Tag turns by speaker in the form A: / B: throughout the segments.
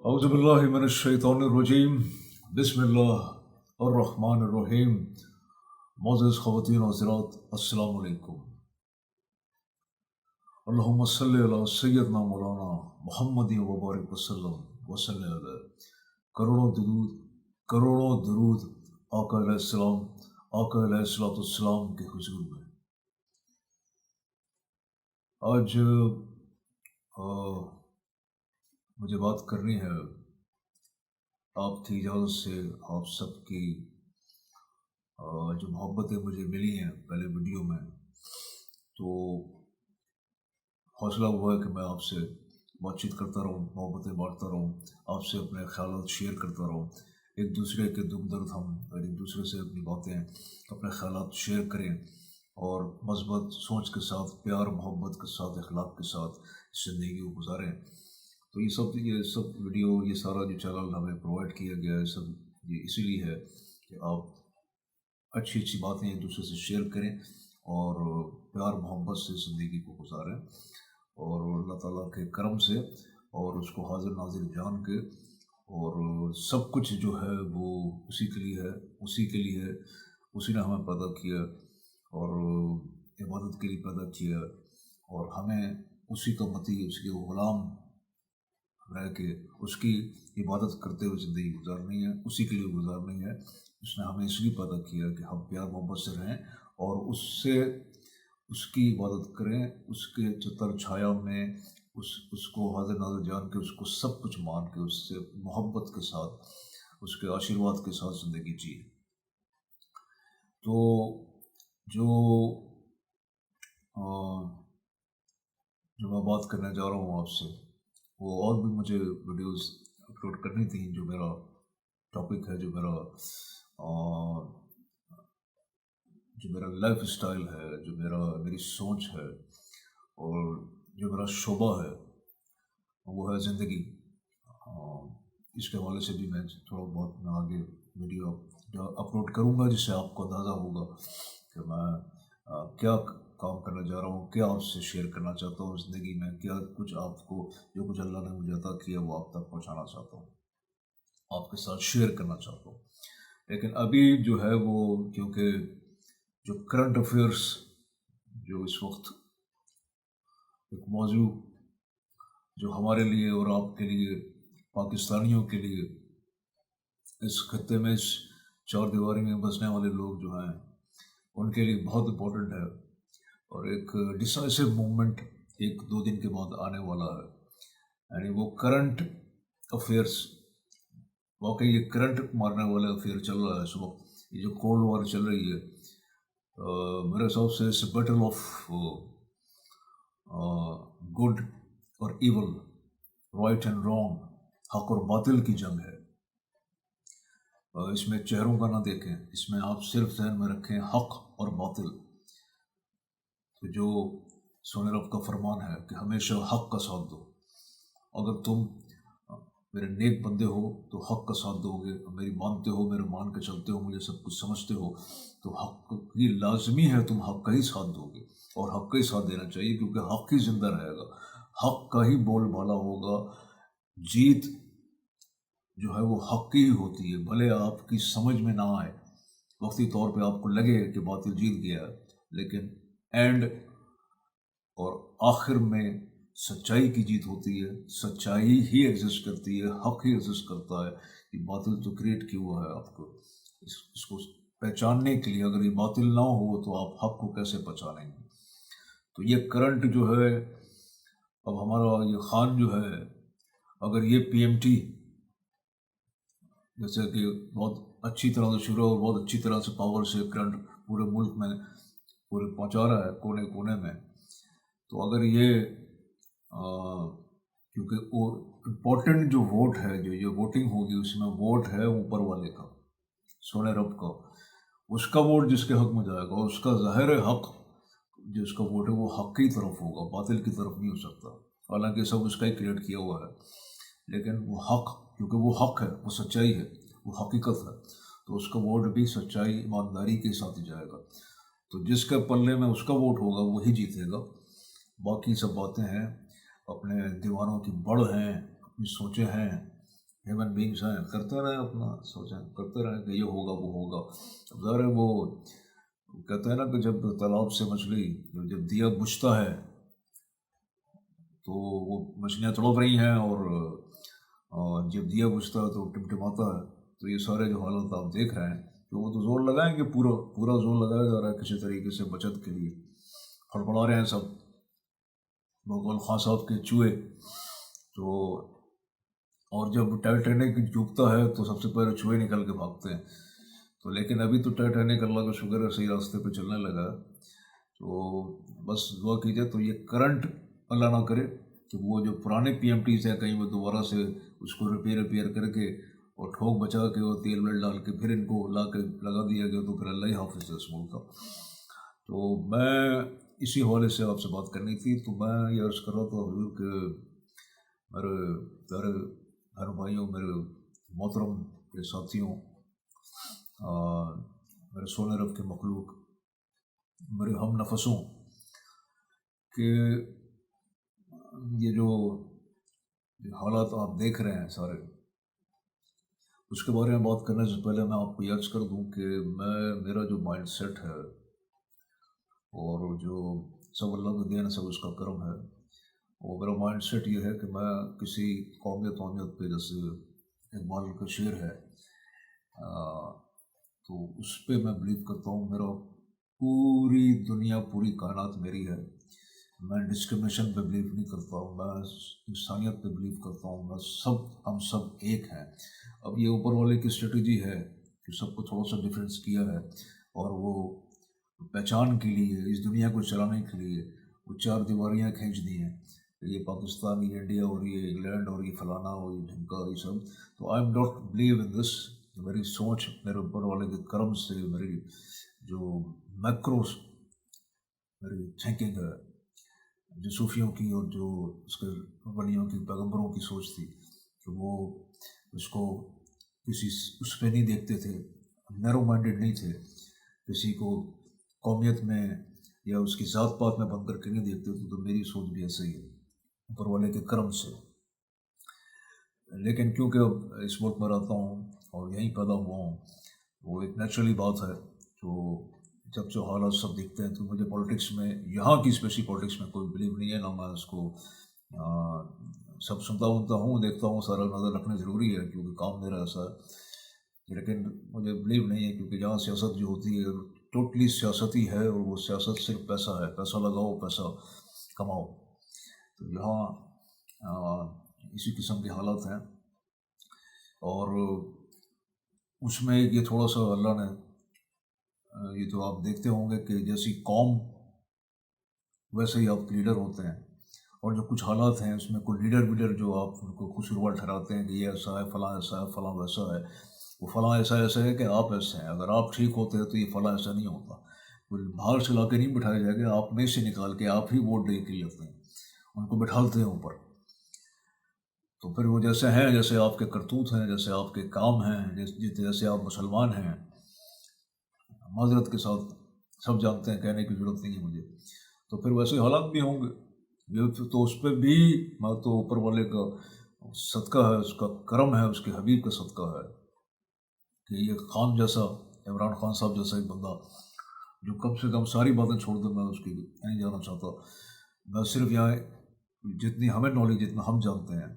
A: औज़ुबिल्लाहिमिनश्शैतानिर्रजीम बिस्मिल्लाहिर्रहमानिर्रहीम। मोअज़्ज़ज़ ख़वातीन और हज़रात, अस्सलामु अलैकुम। अल्लाहुम्मा सल्लि अला सय्यदना मौलाना मुहम्मदिन व बारिक वसल्लम वसल्लम अलैहि। करोड़ों दुरूद आका अलैहिस्सलाम अलैहिस्सलाम के हुज़ूर में। आज मुझे बात करनी है आपकी इजाज़त से। आप सबकी जो मोहब्बतें मुझे मिली हैं पहले वीडियो में, तो हौसला हुआ है कि मैं आपसे बातचीत करता रहूँ, मोहब्बतें बांटता रहूँ, आपसे अपने ख्यालात शेयर करता रहूँ। एक दूसरे के दुख दर्द हम और एक दूसरे से अपनी बातें, अपने ख्यालात शेयर करें और मस्बत सोच के साथ, प्यार मोहब्बत के साथ, अखलाक के साथ ज़िंदगी को गुजारें। तो ये सब वीडियो, ये सारा जो चैनल हमें प्रोवाइड किया गया है, सब ये इसीलिए है कि आप अच्छी अच्छी बातें एक दूसरे से शेयर करें और प्यार मोहब्बत से ज़िंदगी को गुजारें, और अल्लाह ताला के करम से और उसको हाजिर नाजिर जान के, और सब कुछ जो है वो उसी के लिए है, उसी ने हमें पैदा किया और इबादत के लिए पैदा किया, और हमें उसी का मती, उसके ग़ुलाम रह के उसकी इबादत करते हुए ज़िंदगी गुजारनी है, उसी के लिए गुजारनी है। उसने हमें इसलिए पैदा किया कि हम प्यार मोहब्बत से रहें और उसकी इबादत करें, उसके छत्र छाया में उसको हाजिर नाज़िर जान के, उसको सब कुछ मान के, उससे मोहब्बत के साथ, उसके आशीर्वाद के साथ ज़िंदगी जिए। तो जो मैं बात करने जा रहा हूँ आपसे, वो और भी मुझे वीडियोस अपलोड करनी थी। जो मेरा टॉपिक है, जो मेरा लाइफ स्टाइल है, जो मेरी सोच है, और जो मेरा शोबा है, वो है ज़िंदगी। इसके हवाले से भी मैं थोड़ा बहुत आगे वीडियो अपलोड करूँगा, जिससे आपको अंदाज़ा होगा कि मैं क्या काम करने जा रहा हूँ, क्या आपसे शेयर करना चाहता हूँ ज़िंदगी में, क्या कुछ आपको, जो कुछ अल्लाह ने मुझे अता किया वो आप तक पहुँचाना चाहता हूँ, आपके साथ शेयर करना चाहता हूँ। लेकिन अभी जो है वो, क्योंकि जो करंट अफेयर्स जो इस वक्त एक मौजू जो हमारे लिए और आपके लिए, पाकिस्तानियों के लिए, इस खत्ते में, इस चार दीवारी में बसने वाले लोग जो हैं, उनके लिए बहुत इम्पोर्टेंट है, और एक डिसाइसिव मूवमेंट 1-2 दिन के बाद आने वाला है। यानी वो करंट अफेयर्स, वाकई ये करंट मारने वाला अफेयर चल रहा है इस वक्त, ये जो कोल्ड वॉर चल रही है, मेरे हिसाब से इस बैटल ऑफ गुड और इवल, राइट एंड रॉन्ग, हक और बातिल की जंग है। इसमें चेहरों का ना देखें, इसमें आप सिर्फ ज़हन में रखें हक और बातिल। तो जो सोने रब का फरमान है कि हमेशा हक का साथ दो। अगर तुम मेरे नेक बंदे हो तो हक का साथ दोगे, मेरी मानते हो, मेरे मान के चलते हो, मुझे सब कुछ समझते हो, तो हक की लाजमी है, तुम हक का ही साथ दोगे, और हक का ही साथ देना चाहिए, क्योंकि हक ही जिंदा रहेगा, हक का ही बोलबाला होगा। जीत जो है वो हक की ही होती है, भले आपकी समझ में ना आए, वक्ती तौर पे आपको लगे कि बातिल जीत गया, लेकिन एंड और आखिर में सच्चाई की जीत होती है। सच्चाई ही एग्जिस्ट करती है, हक ही एग्जिस्ट करता है। कि बातिल तो क्रिएट किया हुआ है आपको, इसको पहचानने के लिए। अगर ये बातिल ना हो तो आप हक को कैसे पहचानेंगे? तो ये करंट जो है, अब हमारा ये खान जो है, अगर ये PMT जैसे कि बहुत अच्छी तरह से शुरू और बहुत अच्छी तरह से पावर से करंट पूरे मुल्क में पूरे पहुंचा रहा है, कोने कोने में, तो अगर ये क्योंकि वो इम्पोर्टेंट जो वोट है, जो ये वोटिंग होगी, उसमें वोट है ऊपर वाले का, सोने रब का, उसका वोट जिसके हक में जाएगा, उसका ज़ाहिर हक, जिसका वोट है वो हक की तरफ होगा, बातिल की तरफ नहीं हो सकता। हालांकि सब उसका ही क्रिएट किया हुआ है, लेकिन वो हक, क्योंकि वो हक है, वो सच्चाई है, वो हकीकत है, तो उसका वोट भी सच्चाई ईमानदारी के साथ ही जाएगा। तो जिसके पल्ले में उसका वोट होगा वही जीतेगा। बाकी सब बातें हैं, अपने दीवानों की बढ़ हैं, अपनी सोचें हैं, ह्यूमन बींग्स हैं, करते रहें, अपना सोचें, करते रहें कि ये होगा वो होगा। अब ज़ाहिर है वो कहते हैं ना कि जब तालाब से मछली जब दिया बुझता है तो वो मछलियाँ तड़प रही हैं, और जब दिया बुझता है तो टिमटिमाता है। तो ये सारे जो हालात आप देख रहे हैं, तो वो तो जोर लगाएंगे, पूरा पूरा जोर लगाया जा रहा है किसी तरीके से बचत के लिए, फड़फड़ा रहे हैं सब मुगल खां साहब के चूहे। तो और जब टाइटैनिक डूबता है तो सबसे पहले चूहे निकल के भागते हैं। तो लेकिन अभी तो टाइटैनिक अल्लाह का शुक्र है सही रास्ते पे चलने लगा है। तो बस दुआ कीजिए। तो ये करंट अल्लाह ना करे कि वो जो पुराने PMTs हैं कहीं वो दोबारा से उसको रिपेयर करके और ठोक बचा के और तेल वेल डाल के फिर इनको ला के लगा दिया गया, तो फिर अल्लाह ही हाफिज़ है इस मुल्क का। तो मैं इसी हवाले से आपसे बात करनी थी। तो मैं ये अर्ज़ कर रहा था हुजूर के मेरे प्यारे बहन भाइयों, मेरे मोहतरम के साथियों, मेरे सोने रब के मखलूक, मेरे हम नफसों कि ये जो हालात आप देख रहे हैं सारे, उसके बारे में बात करने से पहले मैं आपको याद कर दूं कि मेरा जो माइंड सेट है और जो सब अल्लाह का देन सब उसका करम है, वो मेरा माइंड सेट ये है कि मैं किसी कौमियत पे, जैसे इकबाल का शेर है, तो उस पर मैं बिलीव करता हूँ। मेरा पूरी दुनिया, पूरी कायनात मेरी है। मैं डिस्क्रिमिनेशन पे बिलीव नहीं करता हूँ, मैं इंसानियत पे बिलीव करता हूँ। हम सब एक हैं। अब ये ऊपर वाले की स्ट्रेटजी है कि सबको थोड़ा सा डिफरेंस किया है, और वो पहचान के लिए, इस दुनिया को चलाने के लिए वो 4 दीवारियाँ खींच दी हैं। ये पाकिस्तान, ये इंडिया, और ये इंग्लैंड, और ये फलाना, और ये ढिमका, ये सब। तो I am not believe in this. मेरी सोच मेरे ऊपर वाले के कर्म से, मेरी जो मैक्रोस मेरी थिंकिंग है, जो सूफियों की और जो उसके वलियों की, पैगंबरों की सोच थी कि वो उसको किसी उस पर नहीं देखते थे, नैरो माइंडेड नहीं थे, किसी को कौमियत में या उसकी ज़ात पात में बंद करके नहीं देखते थे। तो मेरी सोच भी ऐसे ही है, ऊपर वाले के कर्म से। लेकिन क्योंकि अब इस मुल्क में रहता हूँ और यहीं पैदा हुआ हूँ, वो एक नेचुरली बात है। तो जब जो हालात सब दिखते हैं, तो मुझे पॉलिटिक्स में, यहाँ की स्पेशली पॉलिटिक्स में कोई बिलीव नहीं है, ना मैं उसको सब सुनता हूँ, देखता हूँ, सारा नज़र रखना ज़रूरी है क्योंकि काम मेरा ऐसा है। लेकिन मुझे बिलीव नहीं है, क्योंकि जहाँ सियासत जो होती है टोटली सियासती है, और वो सियासत सिर्फ पैसा है, पैसा लगाओ, पैसा कमाओ। तो यहाँ इसी किस्म के हालात हैं। और उसमें ये थोड़ा सा अल्लाह ने, ये तो आप देखते होंगे कि जैसी कौम वैसे ही आपके लीडर होते हैं। और जो कुछ हालात हैं उसमें कोई लीडर जो आप उनको कसूरवार ठहराते हैं कि ये ऐसा है, फलां ऐसा है, फलां वैसा है, वो फलां ऐसा है कि आप ऐसे हैं, अगर आप ठीक होते हैं तो ये फलां ऐसा नहीं होता। कोई बाहर से ला के नहीं बिठाया जाएगा, आप में से निकाल के आप ही वोट दे के लेते हैं, उनको बिठाते हैं ऊपर। तो फिर वो जैसे हैं, जैसे आपके करतूत हैं, जैसे आपके काम हैं, जैसे आप मुसलमान हैं, माजरत के साथ सब जानते हैं, कहने की ज़रूरत नहीं है मुझे। तो फिर वैसे हालात भी होंगे। ये तो उस पर भी मैं तो ऊपर वाले का सदका है, उसका करम है, उसके हबीब का सदका है कि ये खान जैसा, इमरान खान साहब जैसा एक बंदा जो कम से कम सारी बातें छोड़ दे, मैं उसकी नहीं जाना चाहता। मैं सिर्फ यहाँ जितनी हमें नॉलेज, जितना हम जानते हैं,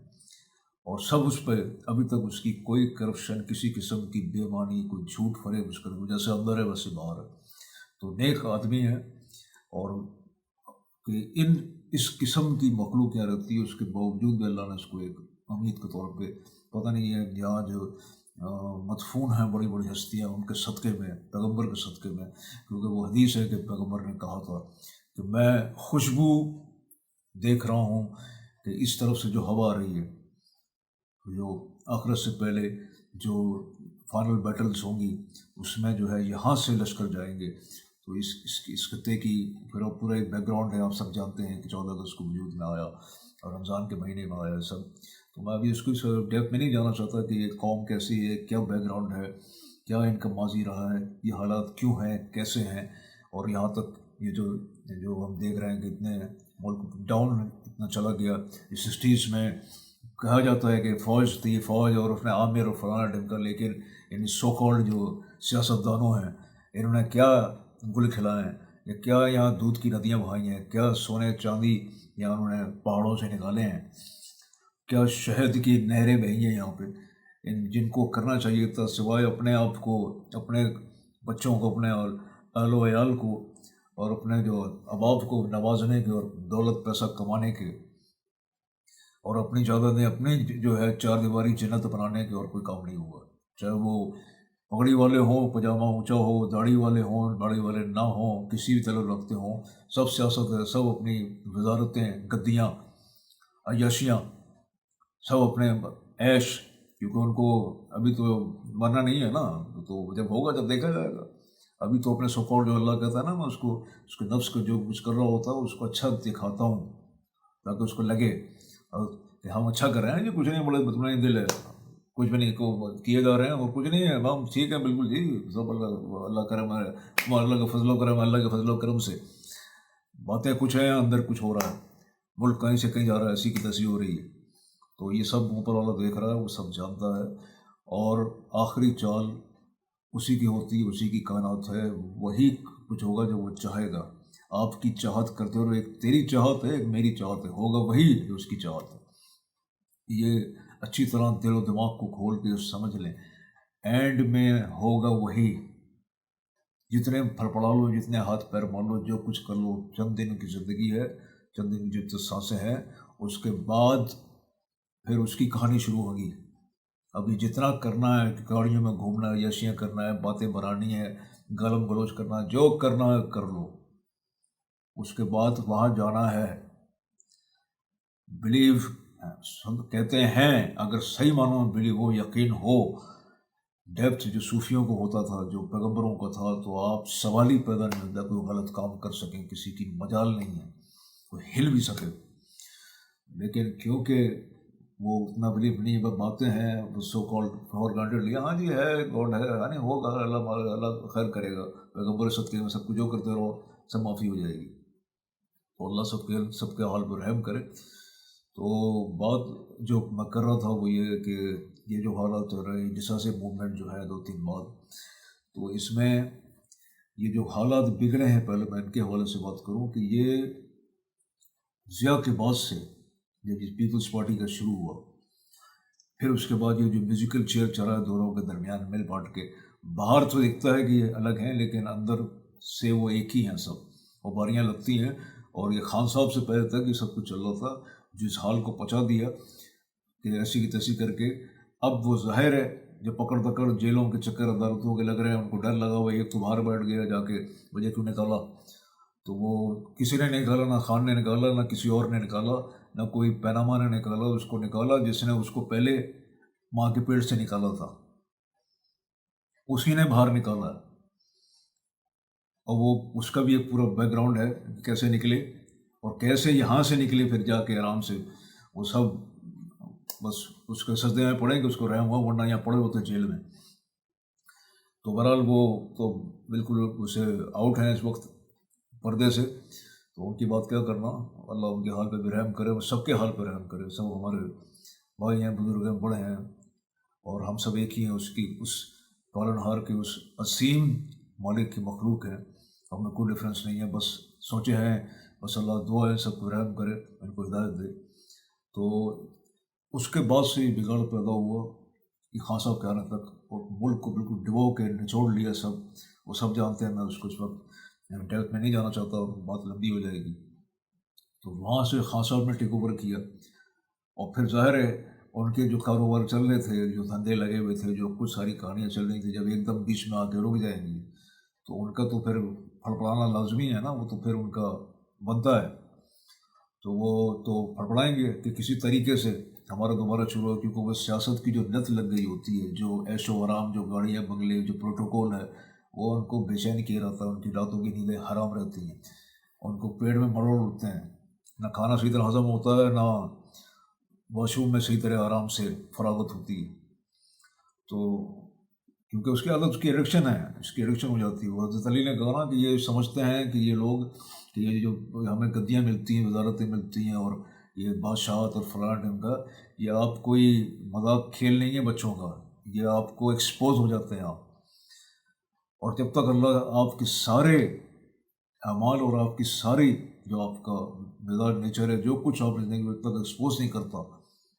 A: और सब उस पर अभी तक उसकी कोई करप्शन, किसी किस्म की बेईमानी, कोई झूठ फरेब उसका जैसे अंदर है वैसे बाहर है। तो नेक आदमी है। और कि इस किस्म की मखलूक यहाँ रहती है, उसके बावजूद भी अल्लाह ने उसको एक अमीर के तौर पे, पता नहीं है यहाँ जो मदफून हैं बड़ी बड़ी हस्तियाँ, उनके सदक़े में, पैगंबर के सदक़े में, क्योंकि वो हदीस है कि पैगंबर ने कहा था कि मैं खुशबू देख रहा हूँ कि इस तरफ से जो हवा आ रही है, जो आखिरत से पहले जो फाइनल बैटल्स होंगी, उसमें जो है यहाँ से लश्कर जाएंगे। तो इस खत्ते की फिर पूरा एक बैकग्राउंड है, आप सब जानते हैं कि 14 अगस्त को वजूद में आया और रमज़ान के महीने में आया सब। तो मैं अभी उसको डेप्थ में नहीं जाना चाहता कि ये कौम कैसी है, क्या बैकग्राउंड है, क्या इनका माजी रहा है, ये हालात क्यों हैं, कैसे हैं, और यहाँ तक ये जो हम देख रहे हैं कि इतने मुल्क डाउन इतना चला गया। इस स्टेज में کہا جاتا ہے کہ فوج تھی فوج اور اس نے عامر اور فلانا ڈمکا، لیکن ان سو کالڈ جو سیاستدانوں ہیں انہوں نے کیا گل کھلائے ہیں، یا کیا یہاں دودھ کی ندیاں بہائی ہیں، کیا سونے چاندی یہاں انہوں نے پہاڑوں سے نکالے ہیں، کیا شہد کی نہریں بہی ہیں یہاں پہ، جن کو کرنا چاہیے تھا سوائے اپنے آپ کو، اپنے بچوں کو، اپنے اہل و عیال کو اور اپنے جو احباب کو نوازنے کے اور دولت پیسہ کمانے کے اور اپنی جائیدادیں اپنی جو ہے چار دیواری جنت بنانے کے، اور کوئی کام نہیں ہوا۔ چاہے وہ پگڑی والے ہوں، پاجامہ اونچا ہو، داڑھی والے ہوں، داڑھی والے نہ ہوں، کسی بھی طرح رکھتے ہوں، سب سیاست ہے، سب اپنی وزارتیں، گدیاں، عیاشیاں، سب اپنے عیش، کیونکہ ان کو ابھی تو مرنا نہیں ہے نا، تو جب ہوگا جب دیکھا جائے گا۔ ابھی تو اپنے سکول جو اللہ کہتا ہے نا، میں اس کو، اس کے نفس کو جو کچھ کر رہا ہوتا ہے اس کو اچھا دکھاتا ہوں تاکہ اس کو لگے کہ ہم اچھا کر رہے ہیں، یہ کچھ نہیں، بڑے مطمئن دل ہے، کچھ بھی نہیں کو کیے جا رہے ہیں اور کچھ نہیں ہے، ہم ٹھیک ہے بالکل جی، سب اللہ کرم ہے، اللہ کا فضل و کرم ہے، اللہ کے فضل و کرم سے باتیں کچھ ہیں، اندر کچھ ہو رہا ہے، ملک کہیں سے کہیں جا رہا ہے، ایسی کی تیسی ہو رہی ہے۔ تو یہ سب اوپر والا دیکھ رہا ہے، وہ سب جانتا ہے، اور آخری چال اسی کی ہوتی ہے، اسی کی کائنات ہے، وہی کچھ ہوگا جو وہ چاہے گا۔ آپ کی چاہت کرتے ہو، ایک تیری چاہت ہے، ایک میری چاہت ہے، ہوگا وہی جو اس کی چاہت ہے۔ یہ اچھی طرح دل و دماغ کو کھول کے سمجھ لیں، اینڈ میں ہوگا وہی۔ جتنے پھڑپڑا لو، جتنے ہاتھ پیر مار لو، جو کچھ کر لو، چند دن کی زندگی ہے، چند دن کی جو سانسیں ہیں، اس کے بعد پھر اس کی کہانی شروع ہوگی۔ ابھی جتنا کرنا ہے، گاڑیوں میں گھومنا ہے، یشیاں کرنا ہے، باتیں بنانی ہے، گالم گلوچ کرنا ہے، جو کرنا ہے کر لو، اس کے بعد وہاں جانا ہے۔ بلیو کہتے ہیں، اگر صحیح معنوں میں بلیو ہو، یقین ہو، ڈیپتھ جو صوفیوں کو ہوتا تھا، جو پیغمبروں کا تھا، تو آپ سوال ہی پیدا نہیں ہوتا کوئی غلط کام کر سکیں، کسی کی مجال نہیں ہے کوئی ہل بھی سکے۔ لیکن کیونکہ وہ اتنا بلیف نہیں، بس باتیں ہیں، سو کالڈ فور گرانٹیڈ لیا، ہاں جی ہے، گاڈ ہے، یعنی ہوگا، اللہ خیر کرے گا، پیغمبر صدقے میں سب کچھ جو کرتے رہو سب معافی ہو جائے گی، تو اللہ سب کے حال پر رحم کرے۔ تو بات جو میں کر رہا تھا وہ یہ کہ یہ جو حالات ہو رہے ہیں، جیسا سے موومنٹ جو ہے 2-3 بعد، تو اس میں یہ جو حالات بگڑے ہیں، پہلے میں ان کے حوالے سے بات کروں کہ یہ ضیاء کے بعد سے جب یہ پیپلز پارٹی کا شروع ہوا، پھر اس کے بعد یہ جو میوزیکل چیئر چلا ہے دونوں کے درمیان مل بانٹ کے، باہر تو دکھتا ہے کہ یہ الگ ہیں لیکن اندر سے وہ ایک ہی ہیں، سب وباریاں لگتی ہیں، اور یہ خان صاحب سے پہلے تک یہ سب کچھ چل رہا تھا، جس حال کو پچا دیا کہ ایسی کی تیسی کر کے، اب وہ ظاہر ہے جب پکڑ پکڑ جیلوں کے چکر عدالتوں کے لگ رہے ہیں، ان کو ڈر لگا ہوا، ایک تو باہر بیٹھ گیا جا کے، وجہ کیوں نکالا، تو وہ کسی نے نکالا، نہ خان نے نکالا، نہ کسی اور نے نکالا، نہ کوئی پیناما نے نکالا، اس کو نکالا جس نے اس کو پہلے ماں کے پیٹ سے نکالا تھا، اسی نے باہر نکالا ہے، اور وہ اس کا بھی ایک پورا بیک گراؤنڈ ہے کیسے نکلے اور کیسے یہاں سے نکلے، پھر جا کے آرام سے وہ سب بس اس کے سجدے میں پڑیں کہ اس کو رحم ہوا، ورنہ یہاں پڑے ہوتے جیل میں۔ تو بہرحال وہ تو بالکل اسے آؤٹ ہیں اس وقت پردے سے، تو ان کی بات کیا کرنا، اللہ ان کے حال پہ بھی رحم کرے، وہ سب کے حال پہ رحم کرے، سب ہمارے بھائی ہیں، بزرگ ہیں، بڑے ہیں، اور ہم سب ایک ہی ہیں، اس پالن ہار کے اس عظیم مالک کی مخلوق ہیں، ہمیں کوئی ڈفرینس نہیں ہے، بس سوچے ہیں، بس اللہ دعا ہے سب کو رحم کرے، ان کو ہدایت دے۔ تو اس کے بعد سے یہ بگاڑ پیدا ہوا کہ خان صاحب کے آنے تک، اور ملک کو بالکل ڈبو کے نچوڑ لیا سب، وہ سب جانتے ہیں، میں اس کو اس وقت ڈیپتھ میں نہیں جانا چاہتا، بات لمبی ہو جائے گی۔ تو وہاں سے خان صاحب نے ٹیک اوور کیا، اور پھر ظاہر ہے ان کے جو کاروبار چل رہے تھے، جو دھندے لگے ہوئے تھے، جو کچھ ساری کہانیاں چل رہی تھیں، جب ایک دم بیچ میں آ کے رک جائیں گی تو ان کا تو پھر پھڑپڑانا لازمی ہے نا، وہ تو پھر ان کا بنتا ہے، تو وہ تو پھڑپڑائیں گے کہ کسی طریقے سے ہمارا دوبارہ شروع ہو، کیونکہ وہ سیاست کی جو لت لگ گئی ہوتی ہے، جو عیش و آرام، جو گاڑیاں بنگلے، جو پروٹوکول ہے، وہ ان کو بے چین کیا رہتا ہے، ان کی راتوں کی نیندیں حرام رہتی ہیں، ان کو پیٹ میں مروڑ اٹھتے ہیں، نہ کھانا صحیح طرح ہضم ہوتا ہے، نہ واش روم میں صحیح طرح آرام سے فراغت ہوتی ہے، تو کیونکہ اس کی عادت، اس کی ایڈکشن ہے، اس کی ایڈکشن ہو جاتی ہے۔ وہ حضرت علی نے کہا نا کہ یہ سمجھتے ہیں کہ یہ لوگ، کہ یہ جو ہمیں گدیاں ملتی ہیں، وزارتیں ملتی ہیں، اور یہ بادشاہت اور فلاں ٹائم کا، یہ آپ کوئی مذاق کھیل نہیں ہے بچوں کا، یہ آپ کو ایکسپوز ہو جاتے ہیں آپ. اور جب تک اللہ آپ کے سارے اعمال اور آپ کی ساری جو آپ کا مزاج نیچر ہے، جو کچھ آپ زندگی میں تک ایکسپوز نہیں کرتا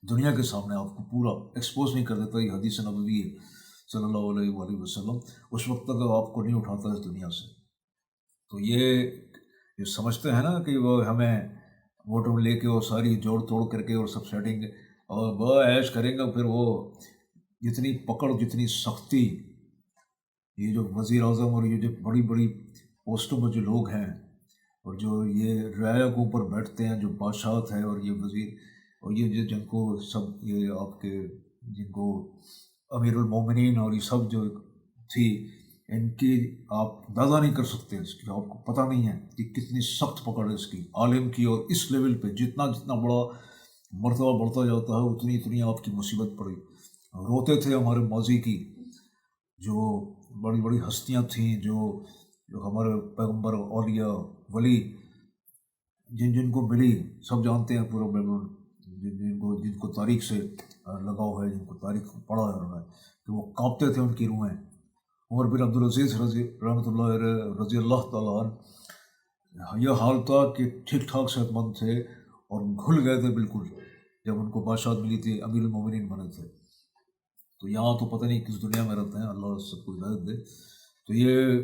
A: دنیا کے سامنے، آپ کو پورا ایکسپوز نہیں کر دیتا، یہ حدیث نبوی ہے صلی اللہ علیہ وآلہ وسلم، اس وقت تک آپ کو نہیں اٹھاتا اس دنیا سے. تو یہ سمجھتے ہیں نا کہ وہ ہمیں ووٹر لے کے وہ ساری جوڑ توڑ کر کے اور سب سیٹنگ اور وہ عیش کریں گے، پھر وہ جتنی پکڑ جتنی سختی، یہ جو وزیر اعظم اور یہ جو بڑی بڑی پوسٹوں میں جو لوگ ہیں اور جو یہ رعایا کے اوپر بیٹھتے ہیں، جو بادشاہت ہے، اور یہ وزیر اور یہ جن کو سب یہ آپ کے جن کو امیر المومنین اور یہ سب جو تھی، ان کی آپ اندازہ نہیں کر سکتے، اس کی آپ کو پتہ نہیں ہے کہ کتنی سخت پکڑ ہے اس کی عالم کی. اور اس لیول پہ جتنا جتنا بڑا مرتبہ بڑھتا جاتا ہے اتنی اتنی آپ کی مصیبت پڑی. روتے تھے ہمارے ماضی کی جو بڑی بڑی ہستیاں تھیں، جو ہمارے پیغمبر اولیاء ولی جن جن کو ملی، سب جانتے ہیں پورا جن کو تاریخ سے لگاؤ ہے، جن کو تاریخ پڑھا ہے انہوں نے، کہ وہ کانپتے تھے ان کی روحیں. عمر بن عبدالعزیز رحمۃ اللہ رضی اللہ تعالیٰ عنہ، یہ حال تھا کہ ٹھیک ٹھاک صحت مند تھے اور گھل گئے تھے بالکل جب ان کو بادشاہت ملی تھی، امیر المومنین بنے تھے. تو یہاں تو پتہ نہیں کس دنیا میں رہتے ہیں، اللہ سب کو ہدایت دے. تو یہ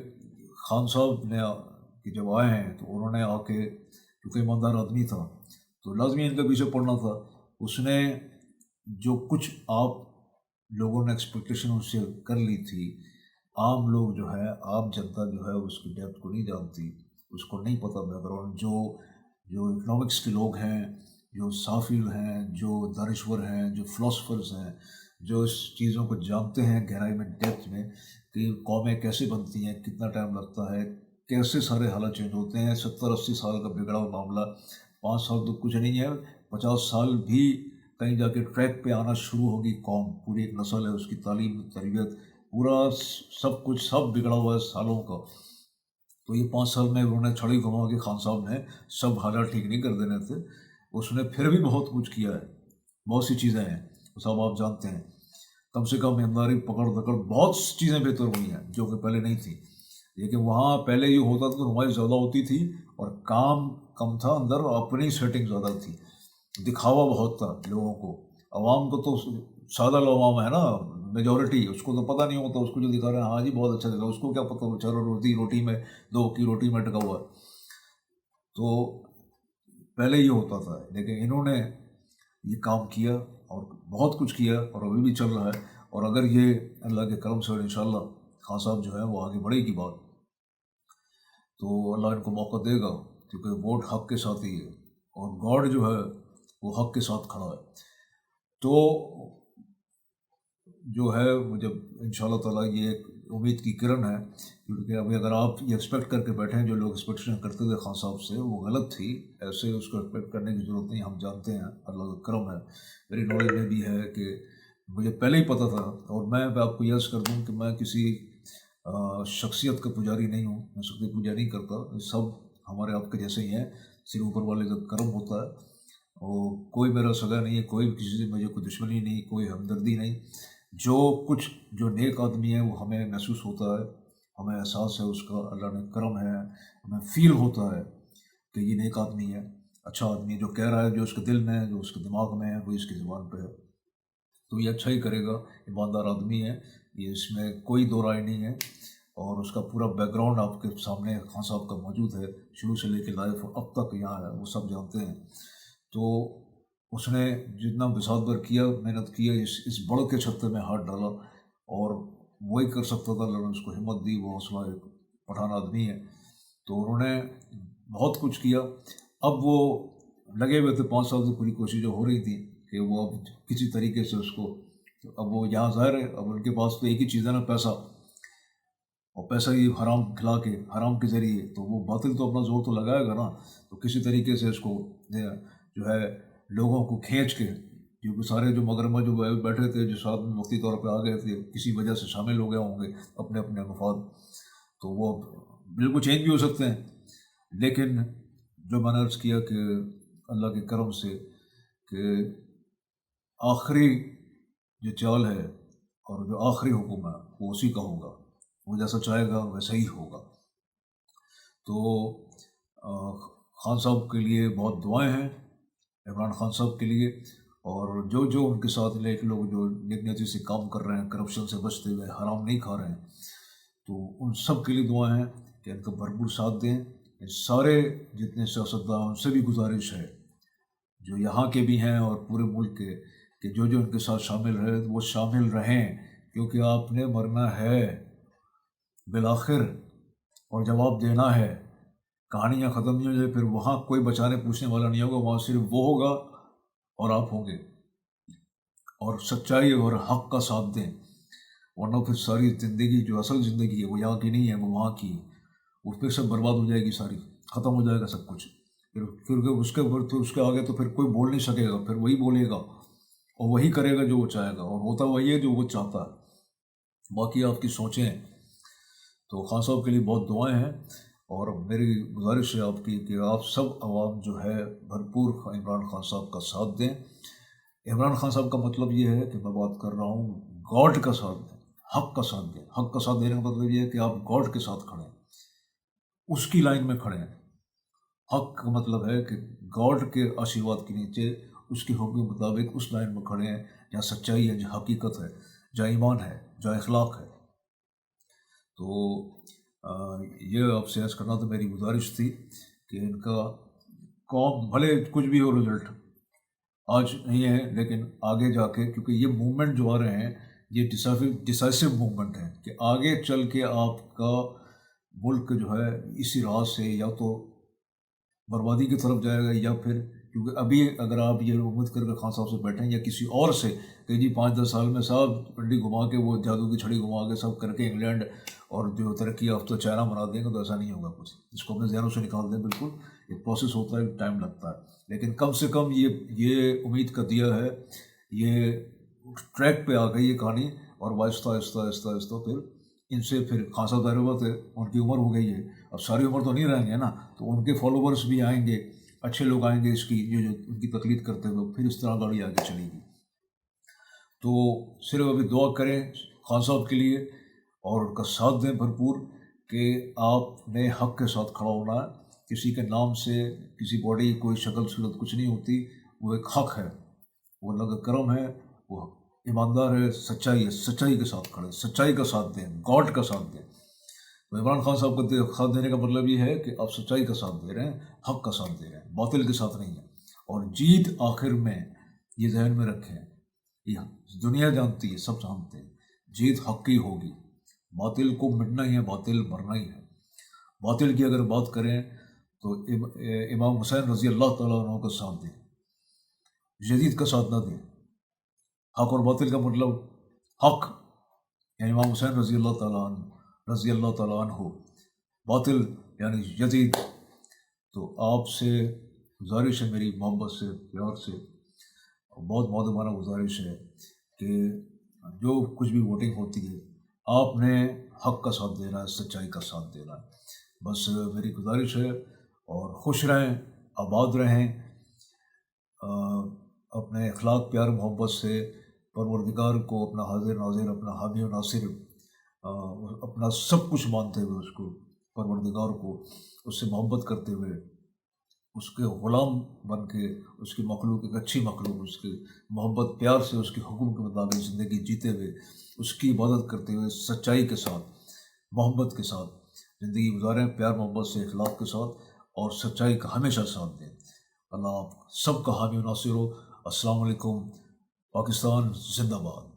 A: خان صاحب نے کہ جب آئے ہیں تو انہوں نے آ کے، کیونکہ ایماندار آدمی تھا تو لازمی ان کے پیچھے پڑنا تھا. اس نے جو کچھ آپ لوگوں نے ایکسپیکٹیشن اس سے کر لی تھی، عام لوگ جو ہے، عام جنتا جو ہے اس کی ڈیپتھ کو نہیں جانتی، اس کو نہیں پتہ بیک گراؤنڈ. جو اکنامکس کے لوگ ہیں، جو صافی ہیں، جو دانشور ہیں، جو فلاسفرز ہیں، جو اس چیزوں کو جانتے ہیں گہرائی میں، ڈیپتھ میں، کہ قومیں کیسے بنتی ہیں، کتنا ٹائم لگتا ہے، کیسے سارے حالات چینج ہوتے ہیں. 70-80 سال کا بگڑا ہوا معاملہ 5 سال تو کچھ نہیں ہے، 50 سال بھی کہیں جا کے ٹریک پہ آنا شروع ہوگی قوم. پوری ایک نسل ہے، اس کی تعلیم، تربیت، پورا سب کچھ سب بگڑا ہوا ہے سالوں کا. تو یہ 5 سال میں انہوں نے چھڑی گھما کے خان صاحب نے سب حالات ٹھیک نہیں کر دینے تھے. اس نے پھر بھی بہت کچھ کیا ہے، بہت سی چیزیں ہیں سب آپ جانتے ہیں. کم سے کم ایمانداری، پکڑ دکڑ، بہت چیزیں بہتر ہوئی ہیں جو کہ پہلے نہیں تھیں. لیکن وہاں پہلے یہ ہوتا تھا تو نمائش زیادہ ہوتی تھی اور کام کم تھا اندر، اپنی سیٹنگ زیادہ تھی، دکھاوا بہت تھا لوگوں کو. عوام کو تو سادہ عوام ہے نا، میجورٹی، اس کو تو پتہ نہیں ہوتا، اس کو جو دکھا رہے ہیں ہاں جی بہت اچھا دکھا، اس کو کیا پتہ بیچارہ روٹی میں 2 کی روٹی میں ٹکا ہوا ہے. تو پہلے یہ ہوتا تھا، لیکن انہوں نے یہ کام کیا اور بہت کچھ کیا اور ابھی بھی چل رہا ہے. اور اگر یہ اللہ کے کرم سے انشاءاللہ خان صاحب جو ہے وہ آگے بڑھے گی بات، تو اللہ ان کو موقع دے گا، کیونکہ ووٹ حق کے ساتھ ہی ہے اور گاڈ جو ہے وہ حق کے ساتھ کھڑا ہے. تو جو ہے جب انشاءاللہ تعالیٰ یہ ایک امید کی کرن ہے، کیونکہ ابھی اگر آپ یہ ایکسپیکٹ کر کے بیٹھیں، جو لوگ ایکسپیکٹیشن کرتے تھے خان صاحب سے، وہ غلط تھی. ایسے اس کو ایکسپیکٹ کرنے کی ضرورت نہیں، ہم جانتے ہیں اللہ کا کرم ہے. میری نالج میں بھی ہے کہ مجھے پہلے ہی پتہ تھا. اور میں آپ کو یس کر دوں کہ میں کسی شخصیت کا پجاری نہیں ہوں، میں شخصیت پوجا نہیں کرتا. سب ہمارے آپ کے جیسے ہی ہیں، صرف اوپر والے کا کرم ہوتا ہے. اور کوئی میرا سگا نہیں ہے، کوئی کسی سے مجھے کوئی دشمنی نہیں، کوئی ہمدردی نہیں. جو کچھ جو نیک آدمی ہے وہ ہمیں محسوس ہوتا ہے، ہمیں احساس ہے اس کا، اللہ نے کرم ہے، ہمیں فیل ہوتا ہے کہ یہ نیک آدمی ہے، اچھا آدمی ہے. جو کہہ رہا ہے، جو اس کے دل میں ہے، جو اس کے دماغ میں ہے، وہ اس کی زبان پہ ہے، تو یہ اچھا ہی کرے گا. ایماندار آدمی ہے، یہ اس میں کوئی دو رائے نہیں ہے. اور اس کا پورا بیک گراؤنڈ آپ کے سامنے خان صاحب کا موجود ہے، شروع سے لے کے لائف اب تک یہاں ہے، وہ سب جانتے ہیں. تو اس نے جتنا بساط بھر کیا، محنت کیا، اس بڑھ کے چھتے میں ہاتھ ڈالا، اور وہی کر سکتا تھا. اللہ نے اس کو ہمت دی، وہ حوصلہ، ایک پٹھان آدمی ہے. تو انہوں نے بہت کچھ کیا. اب وہ لگے ہوئے تھے 5 سال سے، پوری کوشش جو ہو رہی تھی کہ وہ اب کسی طریقے سے اس کو، اب وہ یہاں ظاہر ہے اب ان کے پاس تو ایک ہی چیز ہے نا، پیسہ. اور پیسہ ہی حرام کھلا کے، حرام کے ذریعے، تو وہ باطل تو اپنا زور تو لگائے گا نا. تو کسی طریقے سے اس کو جو ہے لوگوں کو کھینچ کے، کیونکہ سارے جو مگرمچ جو بیٹھے تھے، جو ساتھ میں وقتی طور پہ آ گئے تھے، کسی وجہ سے شامل ہو گئے ہوں گے اپنے اپنے مفاد، تو وہ بالکل چینج بھی ہو سکتے ہیں. لیکن جو میں نے عرض کیا کہ اللہ کے کرم سے کہ आखिरी जो चाल है और जो आखिरी हुक्म है वो उसी का होगा, वो जैसा चाहेगा वैसा ही होगा। तो खान साहब के लिए बहुत दुआएं हैं, इमरान खान साहब के लिए, और जो जो उनके साथ नेक लोग जो नेक से काम कर रहे हैं, करप्शन से बचते हुए, हराम नहीं खा रहे हैं, तो उन सब के लिए दुआएं हैं कि इनका भरपूर साथ दें। इन सारे जितने सियासतदान, उनसे भी गुजारिश है, जो यहाँ के भी हैं और पूरे मुल्क के, कि जो जो उनके साथ शामिल रहे वो शामिल रहें, क्योंकि आपने मरना है बिलाखिर और जवाब देना है। कहानियाँ ख़त्म नहीं हो जाए, फिर वहाँ कोई बचाने पूछने वाला नहीं होगा, वहाँ सिर्फ वो होगा और आप होंगे। और सच्चाई और हक़ का साथ दें, वरना फिर सारी ज़िंदगी जो असल ज़िंदगी है वो यहाँ की नहीं है, वो वहाँ की, वो फिर सब बर्बाद हो जाएगी, सारी ख़त्म हो जाएगा सब कुछ। फिर उसके आगे तो फिर कोई बोल नहीं सकेगा, फिर वही बोलेगा और वही करेगा जो वो चाहेगा, और होता वही है जो वो चाहता है। बाकी आपकी सोचें। तो खान साहब के लिए बहुत दुआएं हैं, और मेरी गुजारिश है आपकी कि आप सब आवाम जो है भरपूर इमरान खान साहब का साथ दें। इमरान खान साहब का मतलब ये है कि मैं बात कर रहा हूँ गॉड का साथ दें, हक़ का साथ दें। हक़ का साथ देने का मतलब ये है कि आप गॉड के साथ खड़े हैं, उसकी लाइन में खड़े हैं। हक़ का मतलब है कि गॉड के आशीर्वाद के नीचे उसके हुक्म के मुताबिक उस लाइन में खड़े हैं जहाँ सच्चाई है, जहाँ हकीकत है, जहाँ ईमान है, जहाँ इखलाक है। तो ये आपसे अर्ज़ करना तो मेरी गुजारिश थी कि इनका कौम भले कुछ भी हो रिज़ल्ट आज नहीं है, लेकिन आगे जाके, क्योंकि ये मूवमेंट जो आ रहे हैं ये डिसाइसिव मूवमेंट है कि आगे चल के आपका मुल्क जो है इसी राह से या तो बर्बादी की तरफ जाएगा, या फिर, क्योंकि अभी अगर आप ये उम्मीद करके खान साहब से बैठें या किसी और से कि जी 5-10 साल में सब पिंडी घुमा के, वो जादू की छड़ी घुमा के सब करके इंग्लैंड और जो तरक्की याफ्ता चाइना बना देंगे, तो ऐसा नहीं होगा कुछ। इसको अपने ज़हनों से निकाल दें। बिल्कुल एक प्रोसेस होता है, टाइम लगता है, लेकिन कम से कम ये उम्मीद का दिया है, ये ट्रैक पे आ गई ये कहानी, और आहिस्ता आहिस्ता आहिस्ता आहिस्ता फिर इनसे फिर खान साहब दायरे बात है, उनकी उम्र हो गई है, अब सारी उम्र तो नहीं रहेंगे ना, तो उनके फॉलोवर्स भी आएंगे, अच्छे लोग आएंगे इसकी जो उनकी तकलीद करते हुए, फिर इस तरह गाड़ी आगे चलेगी। तो सिर्फ अभी दुआ करें खान साहब के लिए और उनका साथ दें भरपूर, कि आपने हक़ के साथ खड़ा होना है। किसी के नाम से किसी बॉडी कोई शक्ल सूरत कुछ नहीं होती, वो एक हक़ है, वो अल्लाह का करम है, वो ईमानदार है, सच्चाई है, सच्चाई के साथ खड़े, सच्चाई का साथ दें, गॉड का साथ दें। तो इमरान खान साहब को साथ देने का मतलब ये है कि आप सच्चाई का साथ दे रहे हैं, हक़ का साथ दे रहे हैं, बातिल के साथ नहीं है। और जीत आखिर में, ये जहन में रखें, ये दुनिया जानती है, सब जानते हैं, जीत हक़ की होगी, बातिल को मिटना ही है, बातिल मरना ही है। बातिल की अगर बात करें तो इमाम हुसैन रज़ी अल्लाह तआला अन्हु का साथ दें, यजीद का साथ ना दें। हक़ और बातिल का मतलब हक़ यानी इमाम हुसैन रज़ी अल्लाह तआला अन्हु, बातिल यानी यजीद। तो आपसे गुजारिश है, मेरी मोहब्बत से, प्यार से, बहुत मौदमाना गुजारिश है कि जो कुछ भी वोटिंग होती है, आपने हक़ का साथ देना है, सच्चाई का साथ देना है, बस मेरी गुजारिश है। और खुश रहें, आबाद रहें, अपने अखलाक, प्यार, मोहब्बत से परवरदिगार को अपना हाजिर नाजिर, अपना हामी और नासिर, अपना सब कुछ मानते हुए, उसको परवरदिगार को उससे मोहब्बत करते हुए, उसके ग़ुलाम बन के, उसकी मखलूक, एक अच्छी मखलूक, उसकी मोहब्बत प्यार से, उसके हुक्म के मुताबिक ज़िंदगी जीते हुए, उसकी इबादत करते हुए, सच्चाई के साथ, मोहब्बत के साथ ज़िंदगी गुजारें, प्यार मोहब्बत से, इखलाक के साथ, और सच्चाई का हमेशा साथ दें। अल्लाह आप सबका हामी और नासिर हो। अस्सलाम वालेकुम। पाकिस्तान जिंदाबाद।